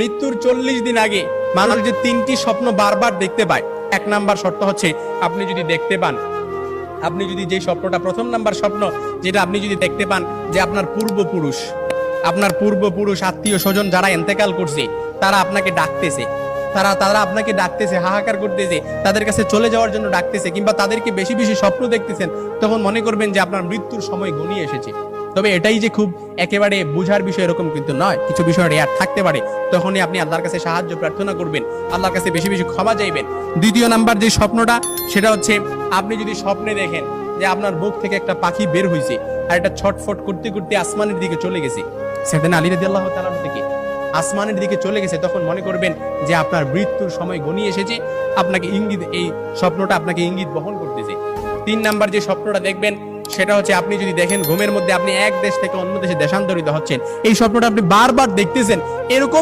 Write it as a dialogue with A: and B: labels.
A: মৃত্যুর 40 দিন আগে মানুষ যে 3টি স্বপ্ন বারবার দেখতে পায়। 1 নাম্বার শর্ত হচ্ছে আপনি যদি দেখতে পান, আপনি যদি যে স্বপ্নটা, প্রথম নাম্বার স্বপ্ন যেটা আপনি যদি দেখতে পান যে আপনার পূর্বপুরুষ আত্মীয় স্বজন যারা ইন্তেকাল করছে তারা আপনাকে ডাকতেছে, তারা আপনাকে ডাকতেছে, হাহাকার করতেছে, তাদের কাছে চলে যাওয়ার জন্য ডাকতেছে, কিংবা তাদেরকে বেশি বেশি স্বপ্ন দেখতেছেন, তখন মনে করবেন যে আপনার মৃত্যুর সময় ঘনিয়ে এসেছে। তবে এটাই যে খুব একেবারে বুঝার বিষয় এরকম কিন্তু নয়, কিছু বিষয় রেয়ার থাকতে পারে। তখনই আপনি আল্লাহর কাছে সাহায্য প্রার্থনা করবেন, আল্লাহর কাছে বেশি বেশি ক্ষমা চাইবেন। দ্বিতীয় নাম্বার যে স্বপ্নটা সেটা হচ্ছে আপনি যদি স্বপ্নে দেখেন যে আপনার বুক থেকে একটা পাখি বের হয়েছে আর এটা ছটফট করতে করতে আসমানের দিকে চলে গেছে, সাইয়েদনা আলী রাদিয়াল্লাহু তাআলা থেকে আসমানের দিকে চলে গেছে, তখন মনে করবেন যে আপনার মৃত্যুর সময় ঘনিয়ে এসেছে, আপনাকে ইঙ্গিত, এই স্বপ্নটা আপনাকে ইঙ্গিত বহন করতেছে। 3 নাম্বার যে স্বপ্নটা দেখবেন সেটা হচ্ছে আপনি যদি দেখেন ঘুমের মধ্যে আপনি এক দেশ থেকে অন্য দেশে দেশান্তরিত হচ্ছেন, এই স্বপ্নটা আপনি বারবার দেখতেছেন, এরকম